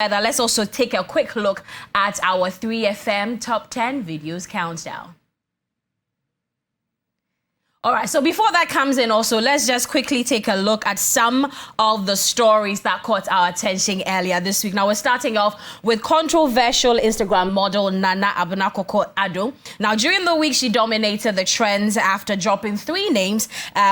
Let's also take a quick look at our 3FM Top 10 Videos Countdown. All right, so before that comes in also, let's just quickly take a look at some of the stories that caught our attention earlier this week. Now, we're starting off with controversial Instagram model Nana Abunakoko Ado. Now, during the week, she dominated the trends after dropping 3 names,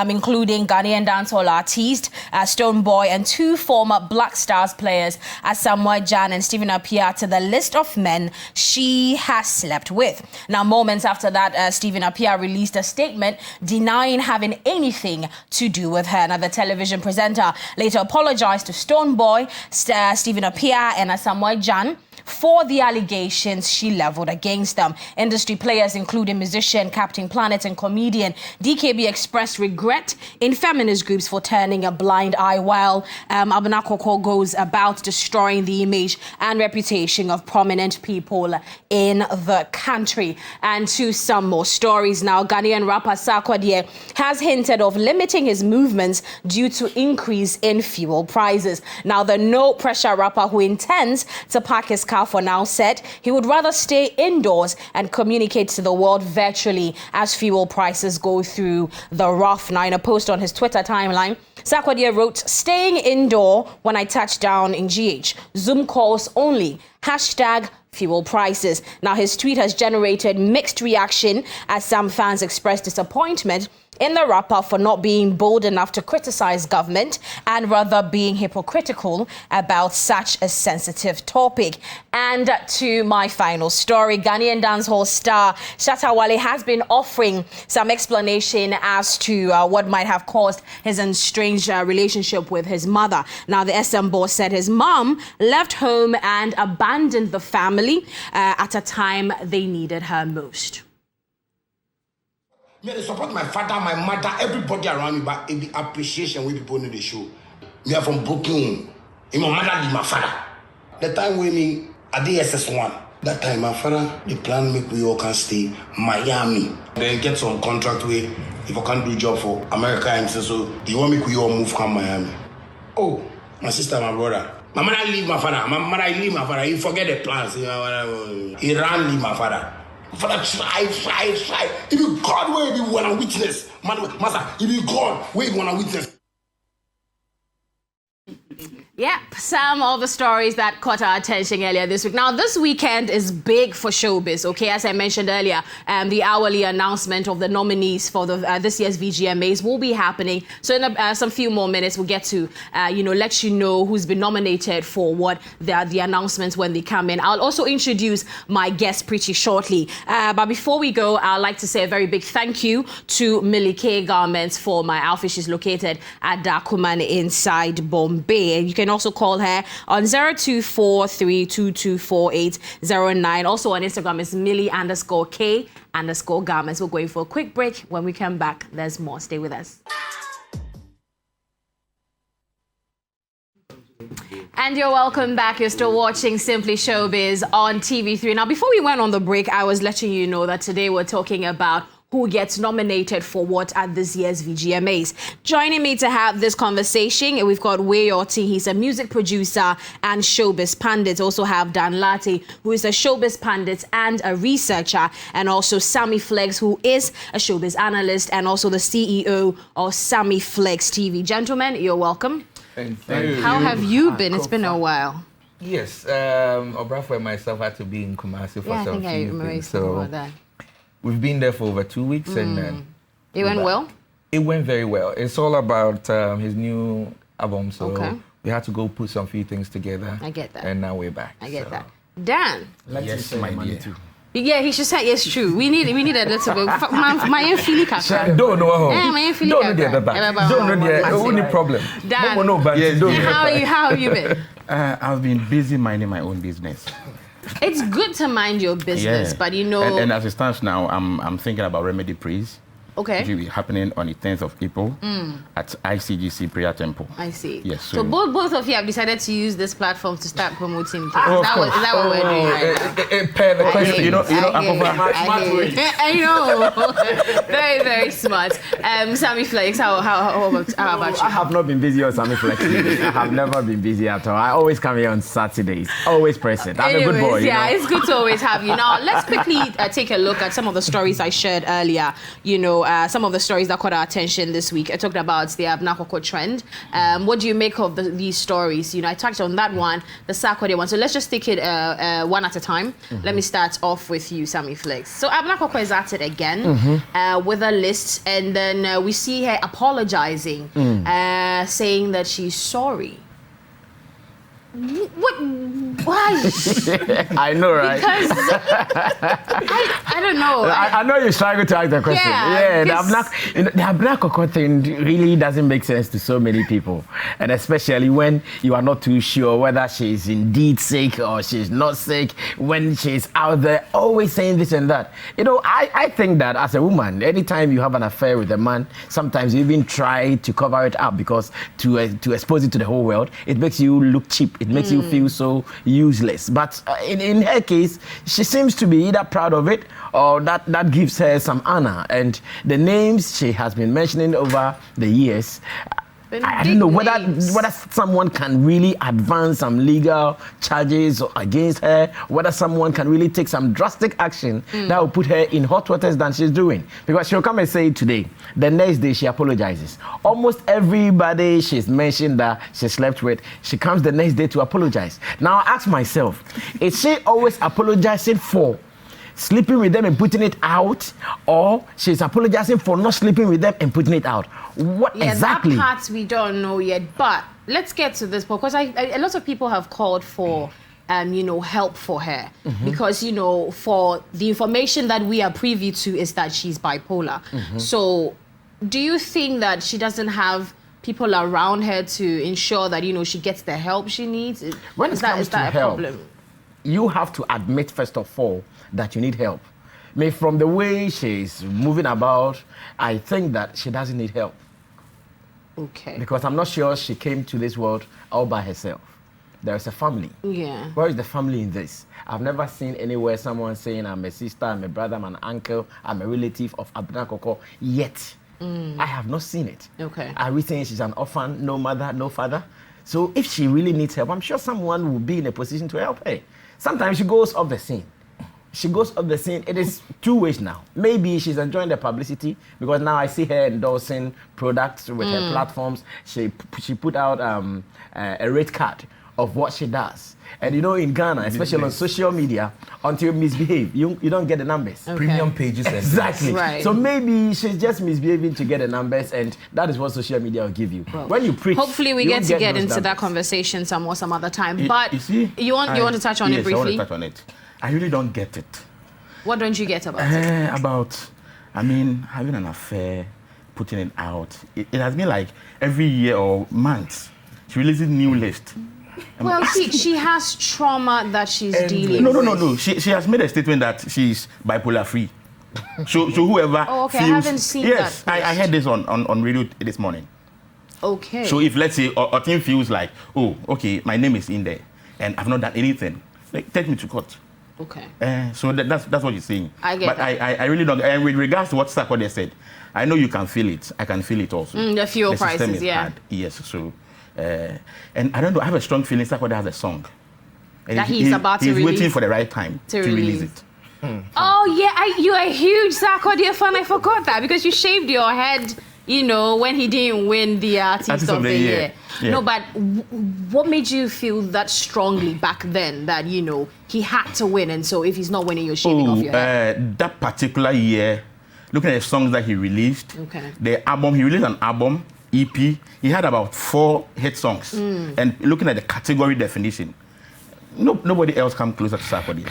including Ghanaian dancehall artist Stonebwoy and 2 former Black Stars players, Asamoah Gyan and Stephen Appiah, to the list of men she has slept with. Now, moments after that, Stephen Appiah released a statement denying having anything to do with her. Now, the television presenter later apologized to Stonebwoy, Stephen Appiah, and Asamoah Gyan for the allegations she leveled against them. Industry players, including musician Captain Planet and comedian DKB, expressed regret in feminist groups for turning a blind eye while Abunakoko goes about destroying the image and reputation of prominent people in the country. And to some more stories now, Ghanaian rapper Sarkodie has hinted of limiting his movements due to increase in fuel prices. Now, the no-pressure rapper who intends to pack his car for now said he would rather stay indoors and communicate to the world virtually as fuel prices go through the rough. Now, in a post on his Twitter timeline, Sarkodie wrote, "Staying indoor when I touch down in GH. Zoom calls only. Hashtag fuel prices." Now, his tweet has generated mixed reaction as some fans expressed disappointment in the rapper for not being bold enough to criticize government and rather being hypocritical about such a sensitive topic. And to my final story, Ghanaian dancehall star Shatta Wale has been offering some explanation as to what might have caused his estranged relationship with his mother. Now, the SM boss said his mom left home and abandoned the family at a time they needed her most. Me, I support my father, my mother, everybody around me, but in the appreciation we people know the show. Me are from Brooklyn. My mother is my father. The time when me I did SS1, that time my father, the plan make we all can stay Miami. Then get some contract where if I can't do job for America and so he want me we all move from Miami. Oh, my sister, my brother. My mother leave my father. My mother leave my father. He forget the plans. He ran leave my father. Father, try. If you God where you want to witness, master, if you God where you want to witness. Yep, some of the stories that caught our attention earlier this week. Now, this weekend is big for showbiz, okay? As I mentioned earlier, the hourly announcement of the nominees for the this year's VGMAs will be happening. So in some few more minutes, we'll get to, let you know who's been nominated for what the announcements when they come in. I'll also introduce my guest pretty shortly. But before we go, I'd like to say a very big thank you to Millie K Garments for my outfit. She's located at Dakuman inside Bombay. And you can also call her on 0243224809. Also on Instagram is Millie_K_Garments. We're going for a quick break. When we come back, there's more. Stay with us. And you're welcome back. You're still watching Simply Showbiz on TV3. Now, before we went on the break, I was letting you know that today we're talking about who gets nominated for what at this year's VGMAs. Joining me to have this conversation, we've got Wayoti. He's a music producer and showbiz pundit. Also have Dan Latte, who is a showbiz pundit and a researcher, and also Sammy Flex, who is a showbiz analyst and also the CEO of Sammy Flex TV. Gentlemen, you're welcome. Thank you. How have you been? It's been a while. Yes, Obrafo and myself had to be in Kumasi for some few things. So that. We've been there for over 2 weeks, and it went well. It went very well. It's all about his new album, so we had to go put some few things together. I get that. And now we're back. I get that. Dan. Yes, my dear. Too. Yeah, he should say yes. True. We need a little bit. My feeling don't know. Don't know the other back. Don't know the only problem. Dan. How have you been? I've been busy minding my own business. It's good to mind your business, but you know. And as it stands now, I'm thinking about Remedy Praise. Okay. It will be happening on the 10th of April at ICGC Prayer Temple. I see. Yes. So both of you have decided to use this platform to start promoting. Is that what we're doing right now? The question. You know, I know. Very, very smart. Sammy Flex, how about you? I have not been busy on Sammy Flex. I have never been busy at all. I always come here on Saturdays. Always present. I'm a good boy. Yeah, it's good to always have you. Now, let's quickly take a look at some of the stories I shared earlier. You know, some of the stories that caught our attention this week. I talked about the Abnakoko trend. What do you make of these stories? You know, I touched on that one, the Sarkodie one. So let's just take it one at a time. Let me start off with you, Sammy Flex. So Abnakoko is at it again with a list, and then we see her apologizing, saying that she's sorry. What? Why? I know, right? Because I don't know. I know you're struggling to ask the question. Yeah, the Abnakoko thing really doesn't make sense to so many people, and especially when you are not too sure whether she's indeed sick or she's not sick. When she's out there always saying this and that, you know, I think that as a woman, anytime you have an affair with a man, sometimes you even try to cover it up because to expose it to the whole world, it makes you look cheap. It makes you feel so useless. But in her case, she seems to be either proud of it or that gives her some honor. And the names she has been mentioning over the years, I don't know whether someone can really advance some legal charges against her, whether someone can really take some drastic action that will put her in hot waters than she's doing. Because she'll come and say it today, the next day she apologizes. Almost everybody she's mentioned that she slept with, she comes the next day to apologize. Now I ask myself, is she always apologizing for sleeping with them and putting it out, or she's apologizing for not sleeping with them and putting it out? What exactly? That part we don't know yet, but let's get to this because a lot of people have called for you know, help for her because, you know, for the information that we are privy to is that she's bipolar. So do you think that she doesn't have people around her to ensure that, you know, she gets the help she needs? When it comes to help, you have to admit first of all that you need help. I mean, from the way she's moving about, I think that she doesn't need help. Okay. Because I'm not sure she came to this world all by herself. There is a family. Yeah. Where is the family in this? I've never seen anywhere someone saying, I'm a sister, I'm a brother, I'm an uncle, I'm a relative of Abnakoko, yet. I have not seen it. Okay. Are we saying she's an orphan, no mother, no father? So if she really needs help, I'm sure someone will be in a position to help her. Sometimes she goes off the scene. It is two ways now. Maybe she's enjoying the publicity because now I see her endorsing products with her platforms. She put out a rate card of what she does. And you know, in Ghana, especially on social media, until you misbehave, you don't get the numbers. Okay. Premium pages. Exactly. Right. So maybe she's just misbehaving to get the numbers, and that is what social media will give you. Well, when you preach, hopefully we get to get into that conversation some other time. But you want to touch on it briefly? I want to touch on it. I really don't get it. What don't you get about it? I mean, having an affair, putting it out. It has been like every year or month, she releases new list. Well, she has trauma that she's dealing with. No. She has made a statement that she's bipolar free. So whoever feels... I haven't seen that. Yes, I heard this on radio this morning. Okay. So if, let's say, a team feels like, oh, okay, my name is in there, and I've not done anything, like, take me to court. Okay. So that's what you're saying. I get that. I really don't. And with regards to what Sarkodie said, I know you can feel it. I can feel it also. The fuel prices, is hard. Yes. So, and I don't know. I have a strong feeling Sarkodie has a song. And that he's about to release. He's waiting for the right time to release it. Oh yeah, you're a huge Sarkodie fan. I forgot that because you shaved your head. You know, when he didn't win the Artist of the Year. Yeah. No, but what made you feel that strongly back then that, you know, he had to win, and so if he's not winning, you're shaving off your head? That particular year, looking at the songs that he released, the album, he released an album, EP, he had about 4 hit songs. And looking at the category definition, nobody else come closer to Sarkodie.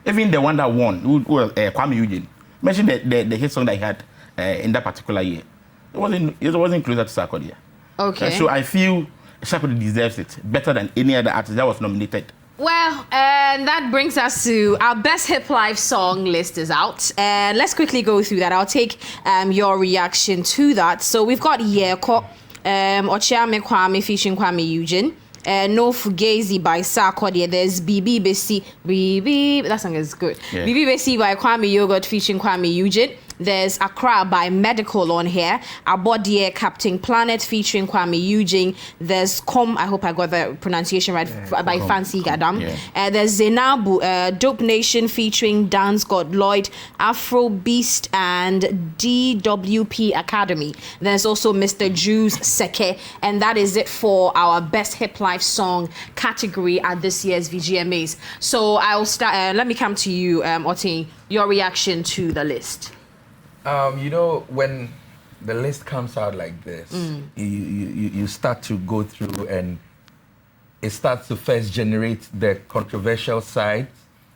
Even the one that won, who was Kwame Eugene, mentioned the hit song that he had in that particular year. It wasn't closer to Sarkodie. Okay. So I feel Sarkodie deserves it better than any other artist that was nominated. Well, and that brings us to our best hip life song list is out. And let's quickly go through that. I'll take your reaction to that. So we've got Yeko, Ochiame Kwame featuring Kwame Eugene. No Fugazi by Sarkodie. There's Bibi Besi. Bibi, that song is good. Yeah. Bibi Besi by Kwame Yogurt featuring Kwame Eugene. There's Accra by Medical on here. Abodie Captain Planet featuring Kwame Eugene. There's I hope I got the pronunciation right, by Fancy Gadam. Yeah. There's Zenabu, Dope Nation featuring Dance God Lloyd, Afrobeats, and DWP Academy. There's also Mr. Juice Seke, and that is it for our best hip life song category at this year's VGMAs. So I'll start. Let me come to you, Oti. Your reaction to the list. You know, when the list comes out like this, you start to go through and it starts to first generate the controversial side,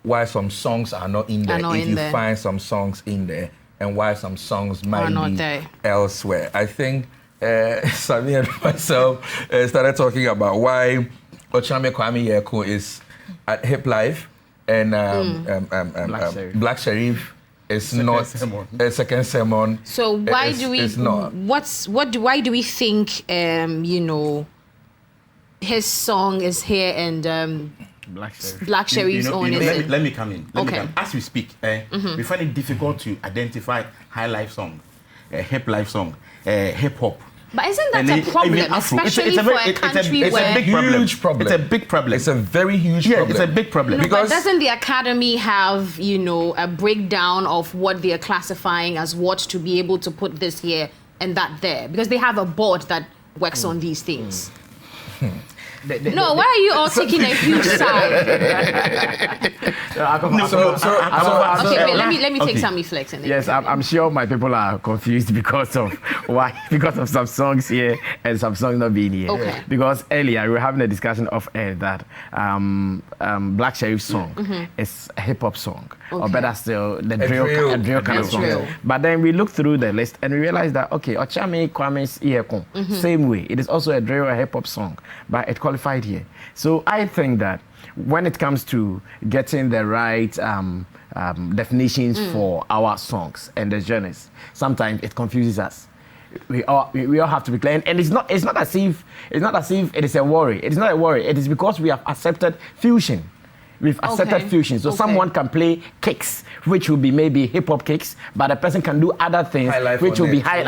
why some songs are not in there, if you find some songs in there, and why some songs might be elsewhere. I think Sammy and myself started talking about why Ochame Kwame Yeko is at Hip Life and Black Sherif it's not a second sermon. So why do we? It's not. Why do we think? You know, his song is here and Black Sherif's own is. Let me come in. As we speak, we find it difficult to identify high life song, hip life song, hip hop. But isn't that a problem, especially for a country where... It's a huge problem. It's a big problem. It's a very huge problem. It's a big problem. No, because but doesn't the Academy have, you know, a breakdown of what they are classifying as what to be able to put this here and that there? Because they have a board that works on these things. No, why are you all taking a huge side? Let me take some flex. Yes, I'm sure my people are confused because of why, because of some songs here and some songs not being here. Okay. Because earlier we were having a discussion of air that Black Sherif's song is a hip hop song, or better still, the drill kind of song. But then we looked through the list and we realized that Ochame Kwame's Iyekun, same way, it is also a drill or hip hop song, but it qualified here. So I think that when it comes to getting the right definitions for our songs and the genres, sometimes it confuses us. We all have to be clear, and it's not as if it is a worry. It is not a worry. It is because we have accepted fusion. We've accepted fusion. So someone can play kicks, which will be maybe hip-hop kicks, but a person can do other things, which will be high.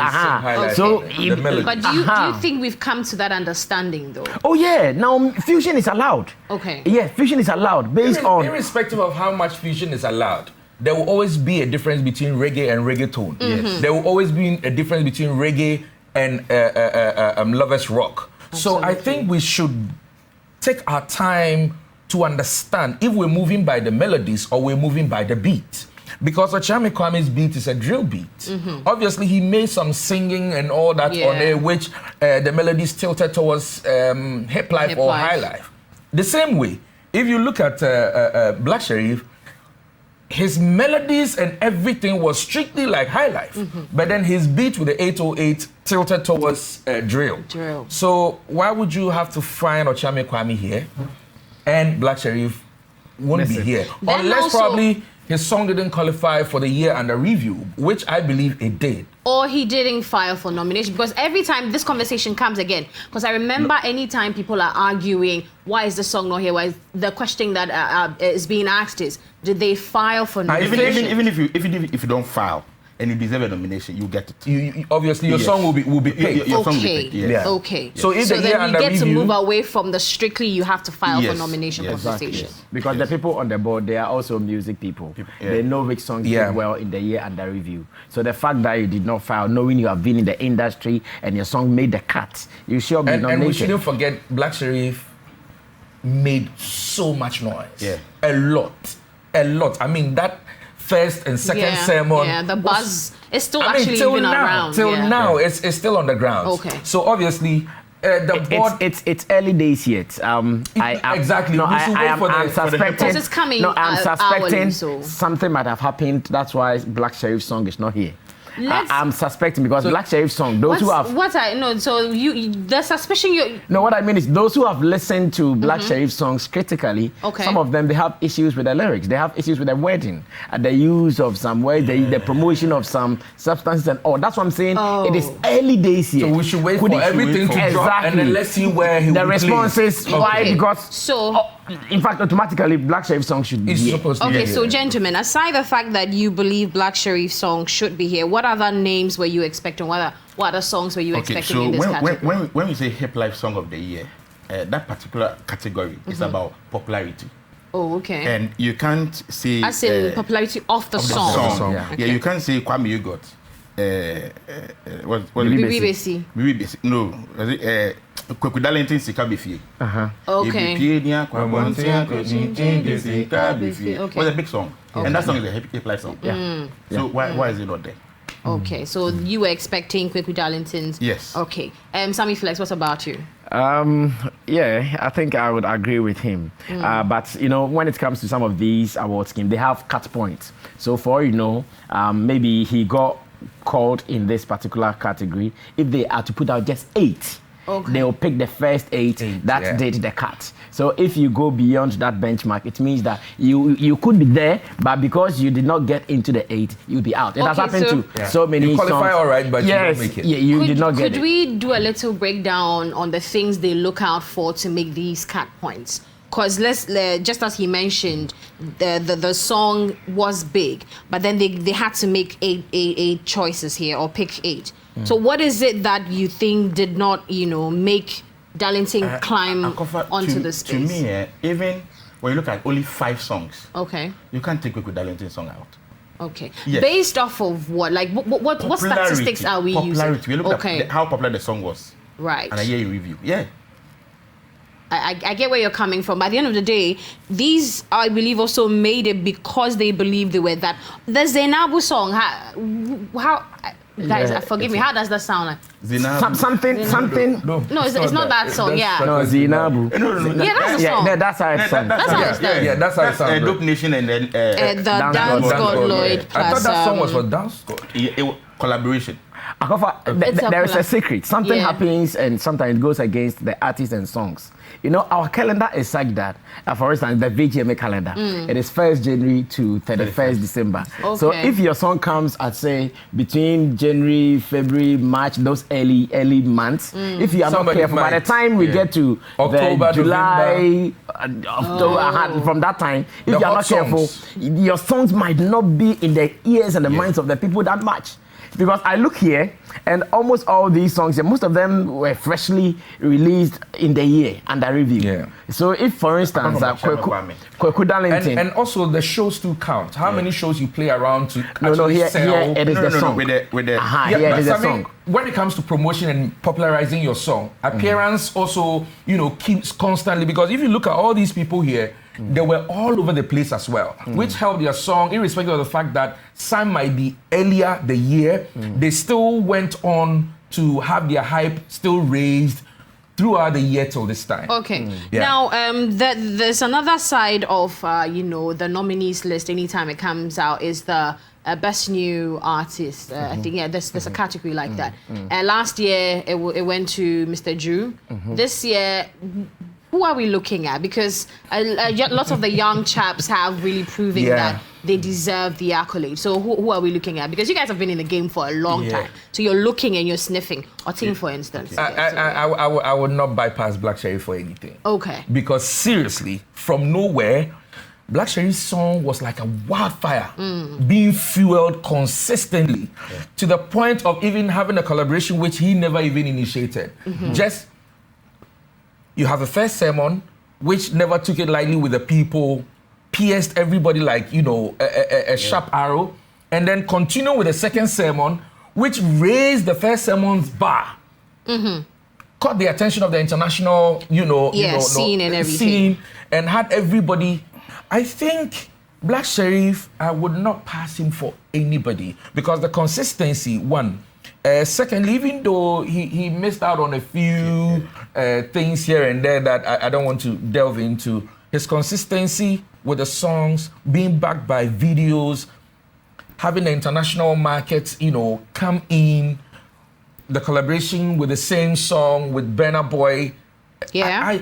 So, but do you think we've come to that understanding, though? Oh, yeah. Now, fusion is allowed. Okay. Yeah, fusion is allowed based on... Irrespective of how much fusion is allowed, there will always be a difference between reggae and reggaeton. Yes. There will always be a difference between reggae and lovers rock. Absolutely. So I think we should take our time to understand if we're moving by the melodies or we're moving by the beat. Because Ochame Kwame's beat is a drill beat. Obviously, he made some singing and all that on there, which the melodies tilted towards hip life or high life. The same way, if you look at Black Sherif, his melodies and everything was strictly like high life. But then his beat with the 808 tilted towards drill. So why would you have to find Ochame Kwame here? And Black Sherif won't be here. Then unless also, probably his song didn't qualify for the year under review, which I believe it did. Or he didn't file for nomination. Because every time this conversation comes again, because I remember anytime people are arguing, why is the song not here? Why is the question that is being asked is, did they file for nomination? Even if you don't file, and you deserve a nomination, you get it. You obviously, your song will be paid. Your song will be paid. Okay. So if then we get to move away from the strictly you have to file for nomination conversation. Yes. Because the people on the board, they are also music people. They know which songs did well in the year under review. So the fact that you did not file, knowing you have been in the industry and your song made the cut, you sure be nominated. And we shouldn't forget, Black Sherif made so much noise. Yeah. A lot. I mean, that first and second sermon. Yeah, the buzz is still actually even around. Till now, it's still on the ground. Okay. So obviously, the board... It's early days yet. Exactly. No, I'm suspecting... Because it's coming I'm suspecting hourly, so. something might have happened. That's why Black Sherif's song is not here. I'm suspecting because Black Sherif's song, those who have... the suspicion No, what I mean is those who have listened to Black Sherif's songs critically, some of them, they have issues with the lyrics. They have issues with the wording, and the use of some words, the promotion of some substances and all. That's what I'm saying. It is early days here. So we should wait for everything to drop and then let's see where he will response is why, because... So... in fact, automatically, Black Sherif's song should be here. Okay, so gentlemen, aside the fact that you believe Black Sherif's song should be here, what other names were you expecting? What other songs were you expecting in this category? When we say Hip Life Song of the Year, that particular category is about popularity. Oh, okay. And you can't say... As in popularity of the song. Yeah, you can't say Kwame Yugot. BBC. No. Kwekudalenti Sika Bifie. Okay. Was a big song. And that song is a hip life song. So why is it not there? Okay, so you were expecting Kweku Darlington's. Yes. Okay. Sammy Flex, what about you? Yeah, I think I would agree with him. But, you know, when it comes to some of these award schemes, they have cut points. So for, you know, maybe he got called in this particular category. If they are to put out just 8, they'll pick the first 8 that did the cut. So if you go beyond that benchmark, it means that you could be there, but because you did not get into the 8, you'll be out. It has happened to so many you qualify songs. All right, but you don't make it. Yeah, you did not get it. Could we do a little breakdown on the things they look out for to make these cut points? Because just as he mentioned, the song was big, but then they had to make eight choices here or pick 8. So what is it that you think did not, you know, make Darlington climb onto the space? To me, even when you look at only 5 songs, you can't take Kweku Darlington's song out. Okay. Yes. Based off of what? Like what statistics are we using? We look at how popular the song was. Right. And a year in review. Yeah. I get where you're coming from. By the end of the day, these, I believe, also made it because they believed they were that. The Zainabu song, how guys, forgive me, how does that sound like? Something. No, it's not that song, No, Zainabu. Yeah, that's the song. That's how it sounds. That's how it sounds. Yeah, that's how it sounds. Dope Nation and then... the Dance God Lloyd plus... I thought that song was for Dance God. Collaboration. There is a secret. Something happens and sometimes it goes against the artists and songs. You know, our calendar is such that, for instance, the VGMA calendar, it is 1st January to 31st December. So if your song comes at, say, between January, February, March, those early months, if you are not careful, by the time we get to October, July, October, from that time, if you are not careful, your songs might not be in the ears and the minds of the people that much. Because I look here, and almost all these songs, most of them were freshly released in the year under review. Yeah. So if, for instance, Kweku Darlington... And also the shows do count. How many shows you play around to here sell... it is the song. With the it is the song. When it comes to promotion and popularizing your song, appearance also, you know, keeps constantly, because if you look at all these people here, they were all over the place as well, which helped their song, irrespective of the fact that some might be earlier the year, they still went on to have their hype still raised throughout the year till this time. Okay. Now, there's another side of, you know, the nominees list anytime it comes out is the best new artist. I think, there's a category like that. Last year, it went to Mr. Drew. This year, who are we looking at? Because lots of the young chaps have really proven that they deserve the accolade. So who are we looking at? Because you guys have been in the game for a long time. So you're looking and you're sniffing. Otin, for instance. I would not bypass Black Sherif for anything. Okay. Because seriously, from nowhere, Black Sherif's song was like a wildfire, being fueled consistently to the point of even having a collaboration which he never even initiated. Just, you have a first sermon, which never took it lightly with the people, pierced everybody like, you know, a sharp arrow, and then continue with the second sermon, which raised the first sermon's bar. Caught the attention of the international, scene and everything. And had everybody. I think Black Sherif, I would not pass him for anybody because the consistency, one. Secondly, even though he missed out on a few things here and there that I don't want to delve into, his consistency with the songs, being backed by videos, having the international markets, you know, come in, the collaboration with the same song with Burna Boy. Yeah. I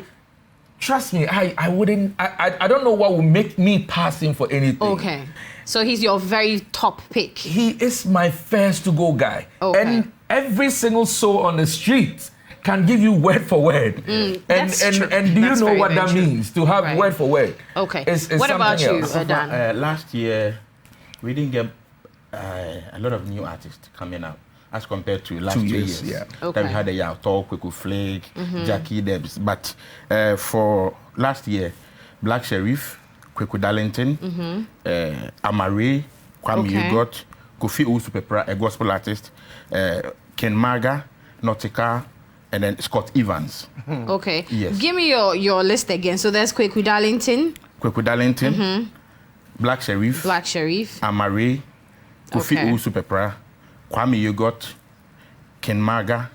trust me, I wouldn't, I don't know what would make me pass him for anything. Okay. So he's your very top pick. He is my first to go guy. Okay. And every single soul on the street can give you word for word. That's true. And do you That's know very, what very that true. means to have Right. word for word? Okay. It's What about you, something else. Dan? Last year, we didn't get a lot of new artists coming out as compared to last 2 2 years, years. yeah. Okay. That we had a Yauto, Kweku Flake, Jackie Debs. But for last year, Black Sheriff, Kweku Darlington, Amare, Kwame Okay. Yugot, Kofi Usupepra, a gospel artist, Ken Maga, Nautica, and then Scott Evans. Okay. Yes. Give me your list again. So there's Kweku Darlington, Kweku Darlington, Black Sheriff, Black Sheriff. Amare, Kofi Okay. Usupepra, Kwame Yugot, Ken Maga,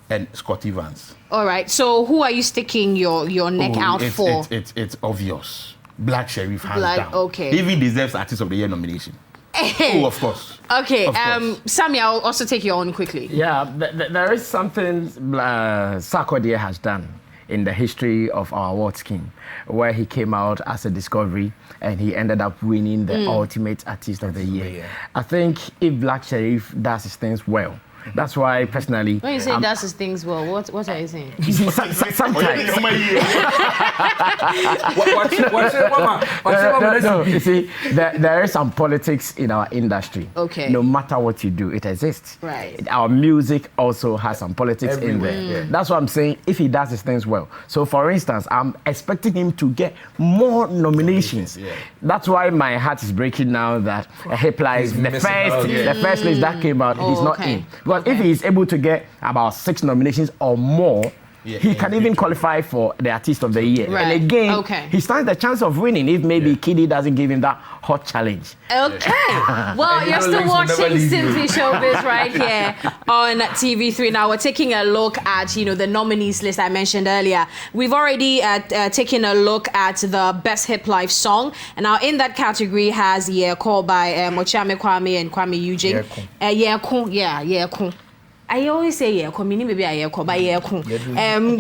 and Scott Evans. All right. So who are you sticking your neck out it's, for? It's obvious. Black Sheriff hands Black- down. okay. He even deserves Artist of the Year nomination. Oh, of course. Okay. Of course. Sammy, I'll also take your own quickly. Yeah, there is something Sarkodie has done in the history of our award scheme, where he came out as a discovery and he ended up winning the Ultimate Artist of the Year. I think if Black Sheriff does his things well, that's why personally. When you say does his things well, what are you saying? You see, sometimes. No, you see, there is some politics in our industry. Okay. No matter what you do, it exists. Right. Our music also has some politics in Everywhere, there. yeah. That's what I'm saying, if he does his things well. So, for instance, I'm expecting him to get more nominations. Yeah. That's why my heart is breaking now that Hip Life, He's the missing out, yeah. first list that came out, he's not okay. in. But if he's able to get about 6 nominations or more, Yeah, he can even qualify for the Artist of the Year. Right. And again, Okay. he stands the chance of winning if maybe Kiddy doesn't give him that hot challenge. Okay. Well, And you're you know still links will never watching leave you. Simply Showbiz right here on TV3. Now we're taking a look at, the nominees list I mentioned earlier. We've already taken a look at the best hip life song, and now in that category has Yeko by Mochame Kwame and Kwame Eugene. Yeko. I always say Yeko, meaning maybe Yeko, but Yeko.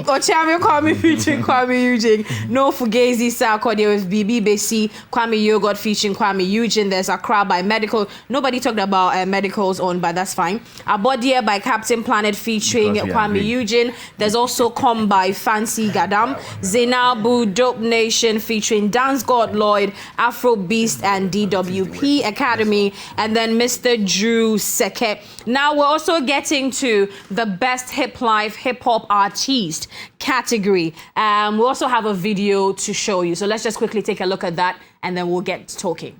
Mochame Kwame featuring Kwame Eugene. No Fugazi Sarkodie with BB Besi, Kwame Yogurt featuring Kwame Eugene. There's Accra by Medical. Nobody talked about Medical's own, but that's fine. Abodia by Captain Planet featuring Because we Kwame agree. Eugene. There's also Come by Fancy Gadam. Zenabu Dope Nation featuring Dance God Lloyd, Afro Beast, and DWP Academy. And then Mr. Drew Seke. Now we're also getting to the best hip life hip hop artist category. We also have a video to show you. So let's just quickly take a look at that and then we'll get talking.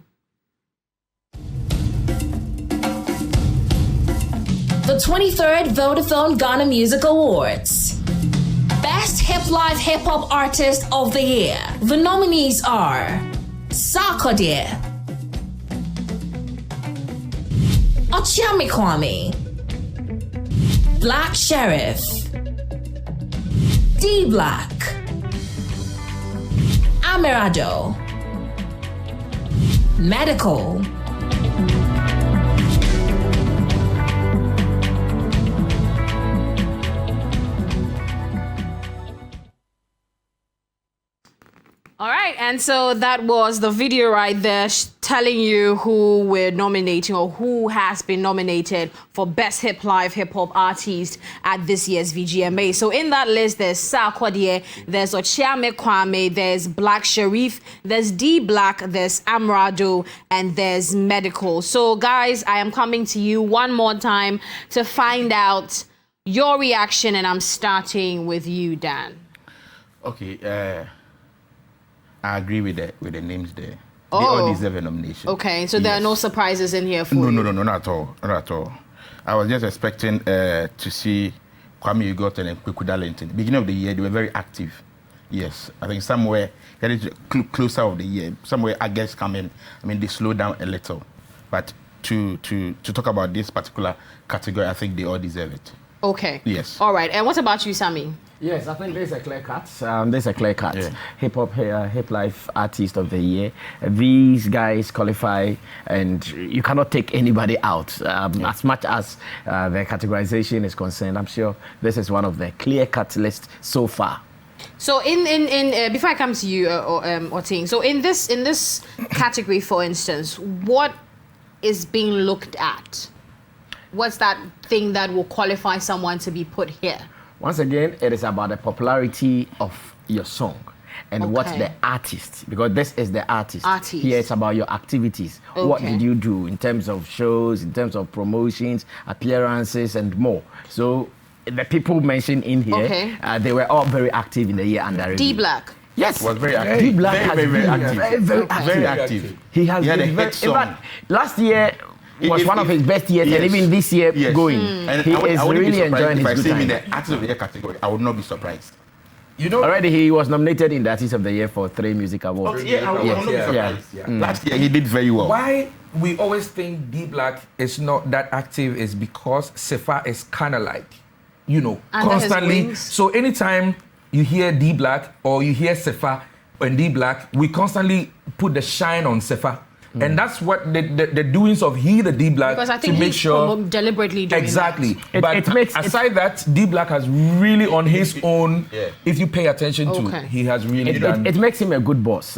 The 23rd Vodafone Ghana Music Awards. Best Hip Life Hip Hop Artist of the Year. The nominees are Sarkodie, Ochiame Kwame, Black Sheriff, D Black, Amirado, Medical, All right, and so that was the video right there telling you who we're nominating or who has been nominated for Best Hip Life Hip Hop Artist at this year's VGMA. So in that list, there's Sarkodie, there's Ochiame Kwame, there's Black Sheriff, there's D Black, there's Amrado, and there's Medical. So guys, I am coming to you one more time to find out your reaction, and I'm starting with you, Dan. Okay, I agree with the names there. They all deserve a nomination. Okay, so there are no surprises in here for No, you. not at all. Not at all. I was just expecting to see Kwame Yugot and Kweku Darlington. Beginning of the year, they were very active. Yes, I think somewhere getting to closer of the year, somewhere I guess coming. I mean, they slowed down a little, but to talk about this particular category, I think they all deserve it. Okay. Yes. All right. And what about you, Sammy? Yes, I think there's a clear cut. There's a clear cut. Yeah. Hip hop, hip life artist of the year. These guys qualify, and you cannot take anybody out. As much as the categorization is concerned, I'm sure this is one of the clear cut lists so far. So in before I come to you, Oting, so in this category, for instance, what is being looked at? What's that thing that will qualify someone to be put here? Once again, it is about the popularity of your song and what's the artist, because this is the artist. Here it's about your activities. Okay. What did you do in terms of shows, in terms of promotions, appearances, and more. So the people mentioned in here, they were all very active in the year under review. D-Black. Yes, was very active. D-Black has very been active. Very active. He has had been a hit song. In fact, last year was one of his best years, and even this year going. And he is really enjoying his good time. In the Artist of the Year category, I would not be surprised. You know, already he was nominated in the Artist of the Year for 3 music awards. I would not be surprised. Last year he did very well. Why we always think D-Black is not that active is because Sefa is kind of like, you know, under constantly. So anytime you hear D-Black or you hear Sefa and D-Black, we constantly put the shine on Sefa. And that's what the doings of the D-Black, because I think to make sure deliberately doing exactly. that. But aside that, D-Black has really on his own. If you pay attention to, he has really done. It makes him a good boss.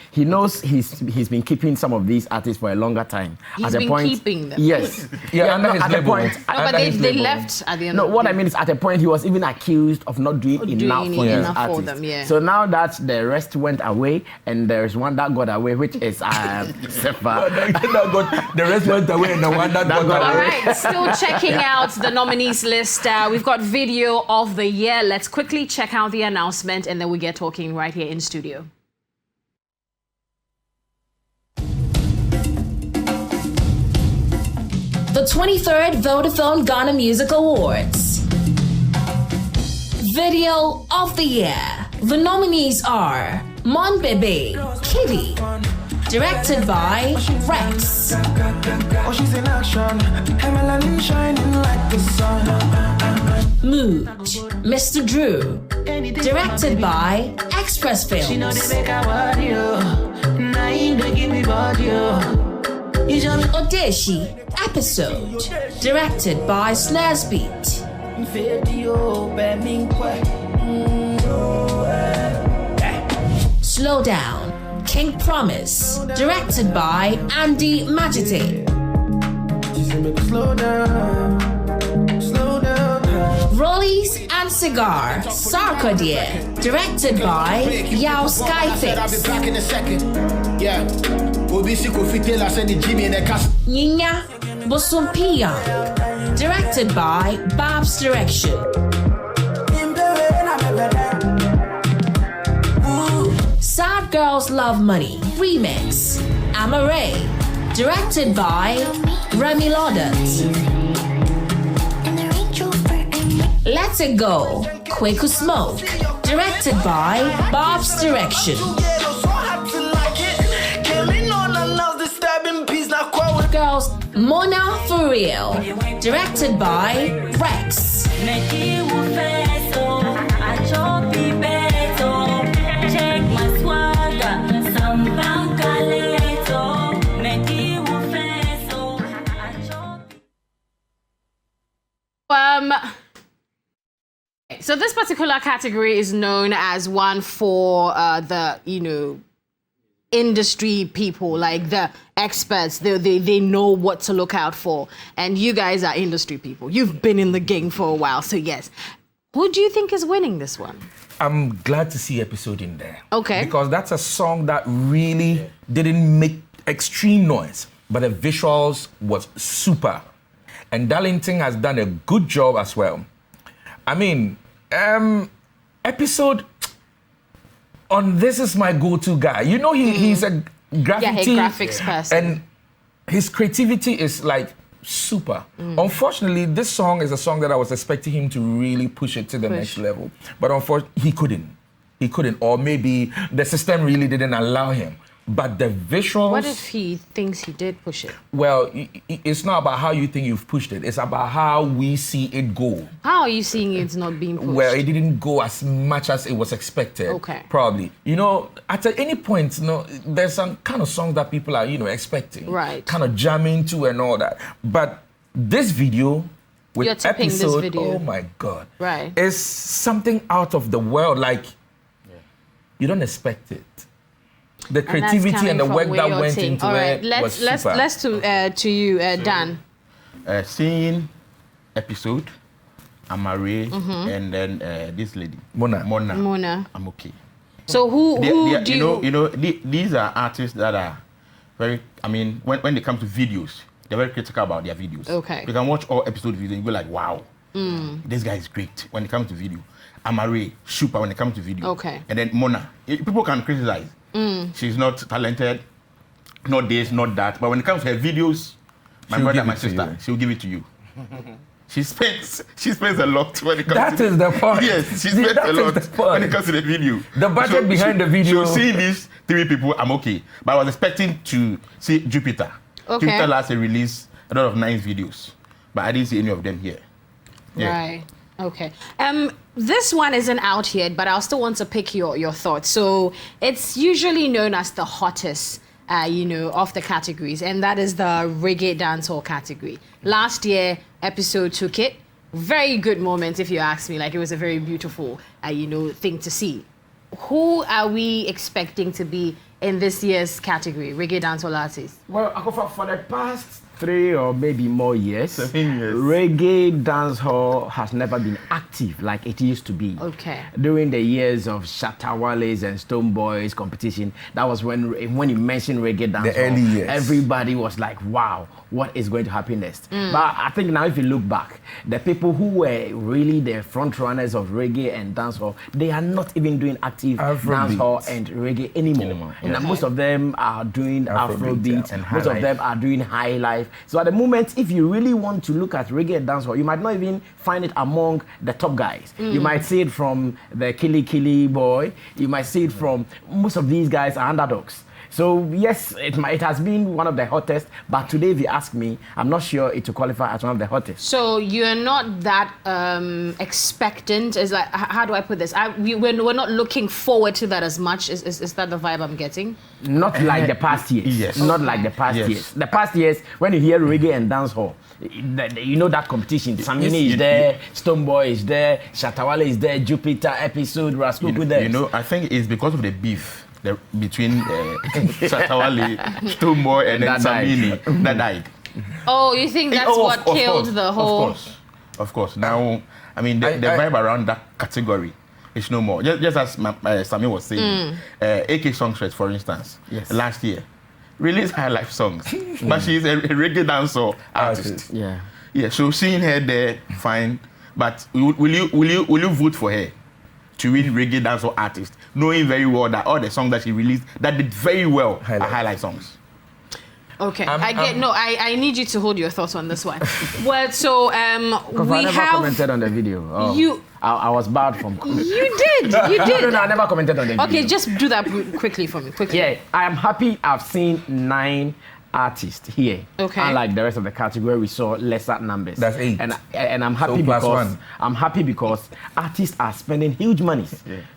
He knows he's been keeping some of these artists for a longer time. He's been keeping them. Yes. Under his at label. The point. No, but they left at the end. No, what I mean is at a point he was even accused of not doing enough for his artists. Them, So now that the rest went away, and there's one that got away, which is Sefa. The rest went away, and the one that got away. All right, still checking out the nominees list. We've got video of the year. Let's quickly check out the announcement, and then we get talking right here in studio. The 23rd Vodafone Ghana Music Awards. Video of the year. The nominees are Mon Bebe, Kitty. Directed by Rex. Mood, Mr. Drew. Directed by Express Films. Odeshi, Episode. Directed by Snares Beat. Slow Down, King Promise, directed by Andy Majite. Rollies and Cigar, Sarkodie, directed by Yao Skyfix. Nyinya Bosumpia, directed by Bab's Direction. Sad Girls Love Money Remix, Amare, directed by Remy Laudert. Let It Go, Kwaku Smoke, directed by Bob's Direction. Girls Mona For Real, directed by Rex. So this particular category is known as one for the, you know, industry people, like the experts. They know what to look out for. And you guys are industry people. You've been in the game for a while, so yes. Who do you think is winning this one? I'm glad to see Episode in there. Okay. Because that's a song that really didn't make extreme noise, but the visuals was super. And Darlington has done a good job as well. I mean, Episode on This Is My Go-To Guy. You know, he's a graphics person. And his creativity is like super. Unfortunately, this song is a song that I was expecting him to really push it to the next level. But unfortunately, he couldn't. Or maybe the system really didn't allow him. but the visuals. What if he thinks he did push it? Well, it's not about how you think you've pushed it. It's about how we see it go. How are you seeing it's not being pushed? Well, it didn't go as much as it was expected. Okay. Probably. You know, at any point, there's some kind of songs that people are, expecting. Right. Kind of jamming to and all that. But this video with You're tipping this episode, video. oh my God. Right. It's something out of the world. Like, you don't expect it. The creativity and the work that went into all right, it was super. Let's to you, Dan. Seeing episode, Amare, and then this lady, Mona. I'm okay. So who do you... These are artists that are very, I mean, when they come to videos, they're very critical about their videos. Okay. You can watch all episode videos and you go like, wow, this guy is great when it comes to video. Amare, super when it comes to video. Okay. And then Mona, people can criticize. She's not talented, not this, not that. But when it comes to her videos, my brother, my sister, she'll give it to you. She spends a lot when it comes That is the point. Yes, she spends a lot when it comes to the video. The budget behind the video. So seeing these three people, I'm okay. But I was expecting to see Jupiter. Okay. Jupiter last year released a lot of nice videos. But I didn't see any of them here. Yeah. Right. Okay. This one isn't out yet, but I'll still want to pick your thoughts. So it's usually known as the hottest, of the categories, and that is the reggae dancehall category. Last year, episode took it. Very good moment, if you ask me. Like, it was a very beautiful, thing to see. Who are we expecting to be in this year's category, reggae dancehall artists? Well, for the past 3 or maybe more years, 7 years, reggae dancehall has never been active like it used to be. Okay. During the years of Shatta Wale's and Stone Boys competition, that was when you mentioned reggae dancehall, the early years, everybody was like, wow, what is going to happen next? But I think now if you look back, the people who were really the front runners of reggae and dancehall, they are not even doing active dancehall and reggae anymore. And most of them are doing Afrobeats, and most of them are doing high life. So at the moment, if you really want to look at reggae and dancehall, you might not even find it among the top guys. You might see it from the Kili boy. You might see it from most of these guys are underdogs. So yes, it has been one of the hottest, but today if you ask me, I'm not sure it will qualify as one of the hottest. So you're not that expectant, is like, how do I put this? We're not looking forward to that as much. Is that the vibe I'm getting? Not like the past years. Yes. Not like the past years. The past years, when you hear reggae and dancehall, you know that competition. Samini is there, Stone Boy is there, Shatta Wale is there, Jupiter episode, Raskuku there. I think it's because of the beef between Shatta Wale, Stone Boy, and then Samini that died. Oh, you think that's what killed the whole... Of course. Now, I mean, the vibe around that category is no more. Just as Sami was saying, AK Songstress, for instance, last year, released high life songs, but she's a reggae dancer artist. Yeah. So seeing her there, fine. But will you vote for her to win reggae dancehall artist, knowing very well that all the songs that she released that did very well are highlight songs? Okay, I need you to hold your thoughts on this one. Well, so we never commented on the video. I was barred from. You did. No, I never commented on the video. Okay, just do that quickly for me. Quickly. Yeah, I am happy. I've seen 9 artists here. Okay. Unlike the rest of the category, we saw lesser numbers. That's 8. And I'm happy because artists are spending huge money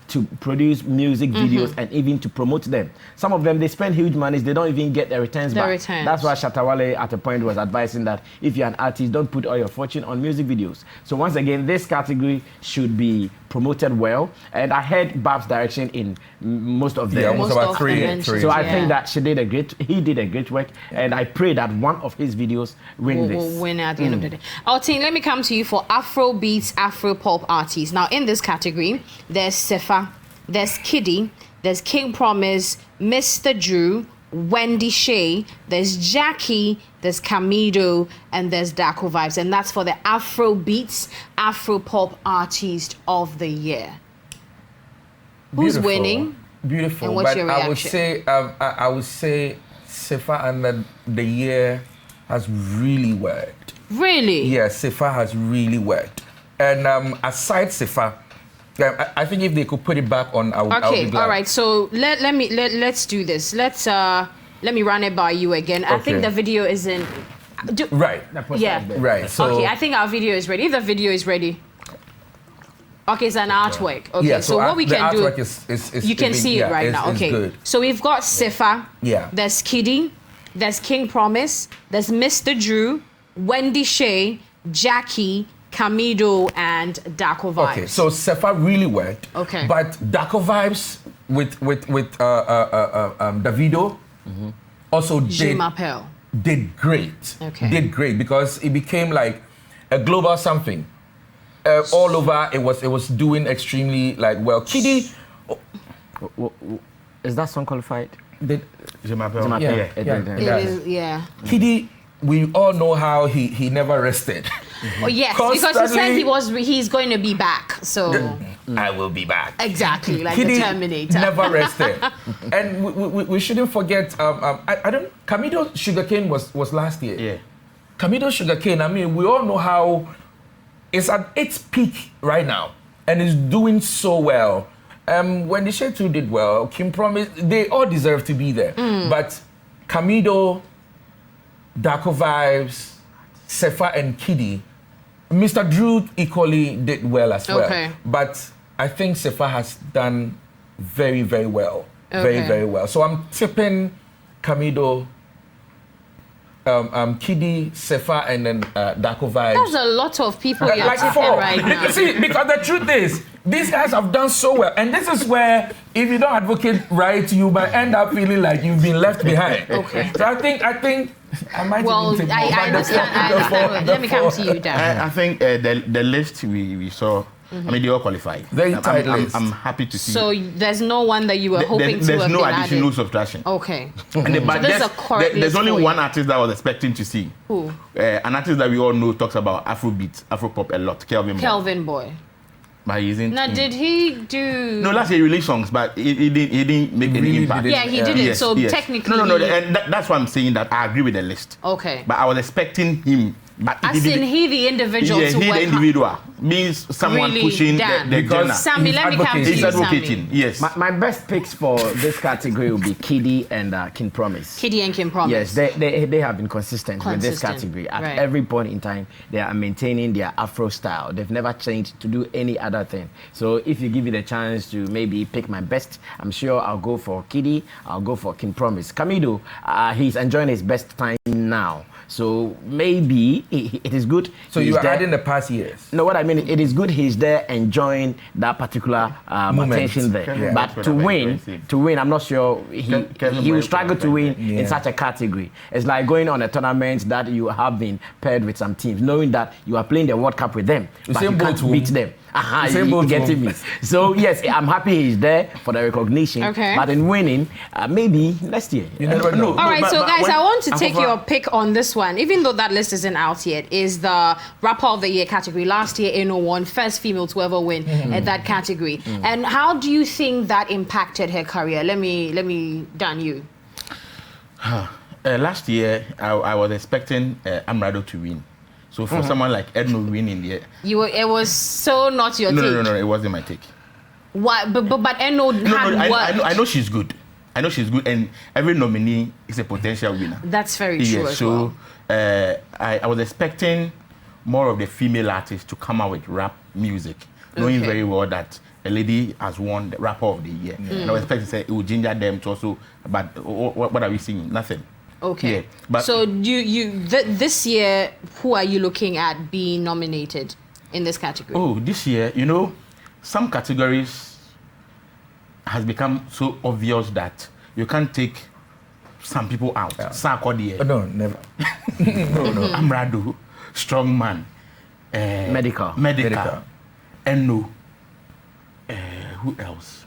to produce music videos and even to promote them. Some of them, they spend huge money, they don't even get their returns back. That's why Shatta Wale at a point was advising that if you're an artist, don't put all your fortune on music videos. So once again, this category should be promoted well. And I heard Bab's direction in most of them. Yeah, almost about 3. So I think that he did a great work. And I pray that one of his videos will win at the end of the day. Team, let me come to you for Afrobeats, Afropop artists. Now, in this category, there's Sefa, there's Kiddy, there's King Promise, Mr. Drew, Wendy Shea, there's Jackie, there's Camido, and there's Daco Vibes. And that's for the Afrobeats, Afropop Artist of the Year. Who's winning? Beautiful. And what's but your reaction? I would say Sefa and the year has really worked. Really? Yeah, Sefa has really worked. And aside Sefa, Yeah, I think if they could put it back on, I would be glad. All right. So let's do this. Let me run it by you again. I think the video is in. Right. Yeah. Right. So okay, I think our video is ready. If the video is ready. Okay, it's an artwork. Okay, yeah, so what we can do is you can see it right now. Okay. Good. So we've got Sifa. Yeah. There's Kiddy. There's King Promise. There's Mr. Drew, Wendy Shea, Jackie, Camido, and Daco Vibes. Okay, so Sefa really worked. Okay. But Daco Vibes with Davido also did great. Okay. Did great because it became like a global something. All over, it was doing extremely like well. Kiddy, Is that song qualified? Yeah. Kiddy, we all know how he never rested. Oh yes, because he said he's going to be back. So I will be back. Exactly, like Kiddy the Terminator. never rested, and we shouldn't forget. Camido Sugarcane was last year. Yeah. Camido Sugarcane. I mean, we all know how it's at its peak right now, and it's doing so well. When the Shea 2 did well, Kim Promise, they all deserve to be there. But Camido, Daco Vibes, Sefa, and Kiddy, Mr. Drew equally did well as well. Okay. But I think Sefa has done very, very well. Okay. Very, very well. So I'm tipping Camido, Kiddy, Sefa, and then Daco Vibes. That's a lot of people you're Like tipping four. right now. See, because the truth is, these guys have done so well, and this is where if you don't advocate right, you might end up feeling like you've been left behind. Okay. So I think I might. Well, even take I more, but understand. Let me come to you, Dan. I think the list we saw, I mean, they all qualified. Very tight list. I'm happy to see. So there's no one that you were hoping to there's have no been addition, no added. subtraction. Okay. But this is a correct there's list only for one you. artist that I was expecting to see. Who? An artist that we all know talks about Afrobeats, Afropop a lot, Kelvin Boy. But he isn't. Now, did he do? No, last year he released songs, but he didn't make any really impact. Yeah, he did it. Yes, So yes. technically, No, and that's why I'm saying that I agree with the list. Okay. But I was expecting him. But As in he the individual yeah, to he work the individual means someone Really, pushing Dan. the Because genre. Sammy, He's let me come to He's you, advocating, Sammy. yes. My best picks for this category will be Kiddy and King Promise. Kiddy and Kim Promise. Yes, they have been consistent with this Consistent, category. At right. every point in time, they are maintaining their Afro style. They've never changed to do any other thing. So if you give me the chance to maybe pick my best, I'm sure I'll go for Kiddy, I'll go for King Promise. Camido, he's enjoying his best time now. So maybe it is good. So he's you are there. adding the past years. No, what I mean, it is good he's there enjoying that particular Moment. attention there. Yeah. But to win, I'm not sure he will struggle to win in such a category. It's like going on a tournament that you have been paired with some teams, knowing that you are playing the World Cup with them, but you can't beat them. You getting me? So yes, I'm happy he's there for the recognition. Okay. But in winning, maybe next year. You never know. All right, so guys, I want to take Afrofa- your pick on this one. Even though that list isn't out yet, is the Rapper of the Year category. Last year, Eno won, first female to ever win at that category. And how do you think that impacted her career? Let me Dan you. Last year, I was expecting Amrado to win. So for someone like Edno winning there, It was so not your take. no, it wasn't my take. Why? But Eno had worked. I know she's good. I know she's good, and every nominee is a potential winner. That's very true as so well. I was expecting more of the female artists to come out with rap music, knowing very well that a lady has won the Rapper of the Year. And I was expecting to say it would ginger them to also, but what are we seeing? Nothing. Okay. Yeah, but so this year, who are you looking at being nominated in this category? Oh, this year, some categories has become so obvious that you can't take some people out. Sarkodie. No, never. No. Amrado, Strongman, Medical. Eno, who else?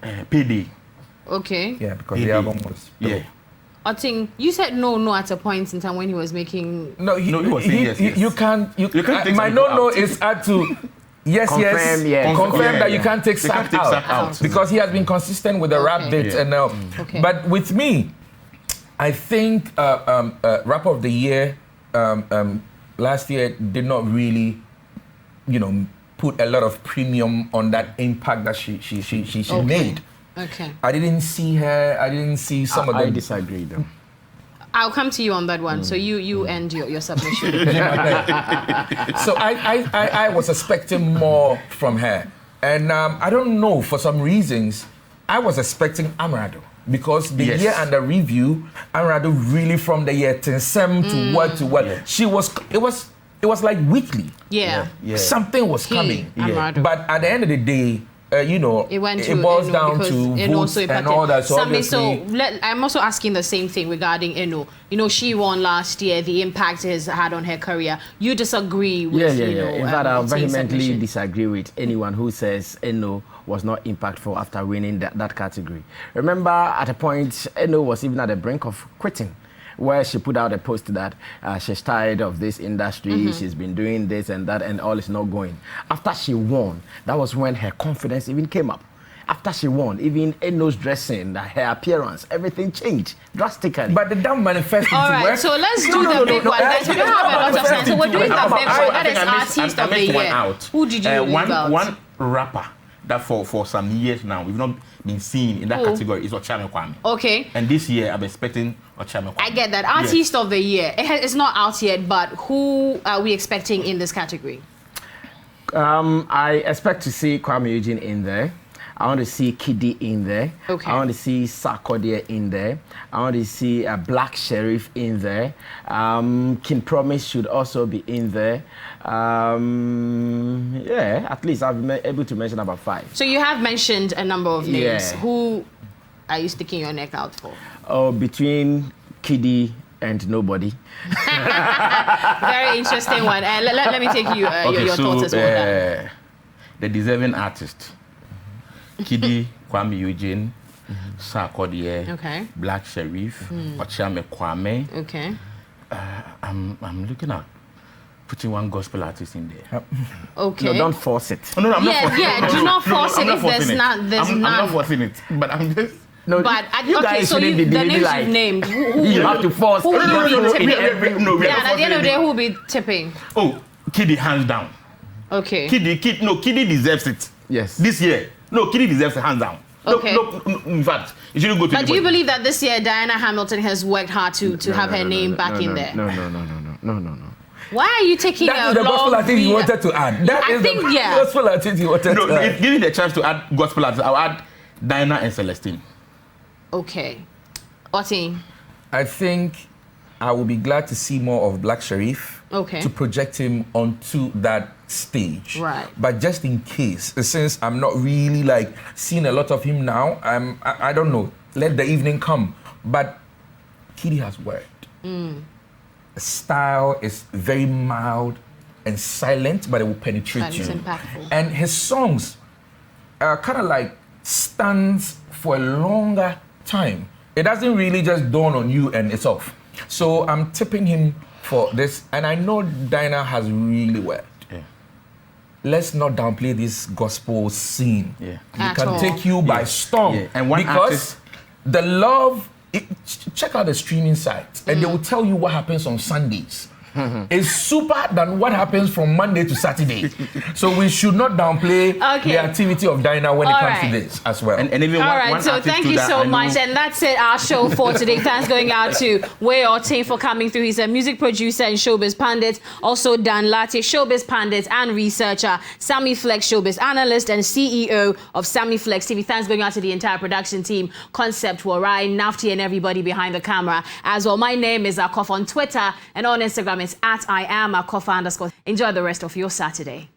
PD. Okay. Yeah, because the album was. Yeah. I think you said no at a point in time when he was making. No, he was saying yes. You can't. You can't take my some no out. is add to. Yes, confirm that you can't take Sack out because he has been consistent with the rap dates and but with me, I think Rapper of the Year last year did not really, put a lot of premium on that impact that she made. Okay. I didn't see some of them. I disagree though. I'll come to you on that one. So you end your submission. So I was expecting more from her. And I don't know, for some reasons, I was expecting Amarado. Because the year under review, Amarado really from the year 10 to word to word. It was like weekly. Yeah. Something was coming. But at the end of the day, it boils down to votes and all that. So I'm also asking the same thing regarding Eno. She won last year. The impact it has had on her career. You disagree with In fact, I vehemently disagree with anyone who says Eno was not impactful after winning that category. Remember, at a point, Eno was even at the brink of quitting, where she put out a post that she's tired of this industry, she's been doing this and that, and all is not going. After she won, that was when her confidence even came up. After she won, even Eno's dressing, her appearance, everything changed drastically. But the damn manifesto. All right, so let's do the big one. Guys, we don't have a lot of time, so we're doing the big one. That is Artist of the Year. Who did you leave out? One rapper that for some years now we've not been seen in that category is Ochame Kwame. Okay. And this year I'm expecting Ochame Kwame. I get that. Artist of the Year. It's not out yet, but who are we expecting in this category? I expect to see Kwame Eugene in there. I want to see Kiddy in there. Okay. I want to see Sarkodie in there. I want to see a Black Sheriff in there. King Promise should also be in there. At least I've been able to mention about 5. So you have mentioned a number of names. Who are you sticking your neck out for? Oh, between Kiddy and nobody. Very interesting one. Let me take you your thoughts as well. The deserving artist. Kiddy, Kwame Eugene, Sarkodie, Black Sheriff, Ochame Kwame. Okay. I'm looking at putting one gospel artist in there. Okay. No, don't force it. Oh, no, I'm not forcing it. Do not force it if there's not. I'm not forcing it, but I'm just. No, but you guys so the names you've named. Who you have to force. Who will be tipping? At the end of the day, who will be tipping? Oh, Kiddy, hands down. Okay. Kiddy deserves it. Yes. This year. No, Kiddy deserves a hands down. Okay. No, in fact, it shouldn't go to. But do you believe that this year Diana Hamilton has worked hard to have her name back in there? No. Why are you taking that is the gospel artist you wanted to add. Gospel artist you wanted to add. Give me the chance to add gospel artist. I'll add Diana and Celestine. Okay. Oti? I think I will be glad to see more of Black Sheriff. Okay. To project him onto that stage. Right. But just in case, since I'm not really like seeing a lot of him now, I don't know. Let the evening come. But Kiddy has worked. The style is very mild and silent, but it will penetrate you. Impactful. And his songs are kind of like stands for a longer time. It doesn't really just dawn on you and it's off. So I'm tipping him for this, and I know Diana has really worked. Yeah. Let's not downplay this gospel scene. Yeah. It can take you by storm. Yeah. And one because artist, the love, check out the streaming sites, and they will tell you what happens on Sundays. It's super than what happens from Monday to Saturday. So we should not downplay the activity of Diana when it comes to this as well. And even one so thank you so much. And that's it, our show for today. Thanks going out to Way Oti for coming through. He's a music producer and Showbiz Pundit. Also Dan Latte, Showbiz Pundit and researcher. Sammy Flex, Showbiz analyst and CEO of Sammy Flex TV. Thanks going out to the entire production team, Concept Warai, Nafti and everybody behind the camera as well. My name is Akof on Twitter and on Instagram. It's @IamAkofa_. Enjoy the rest of your Saturday.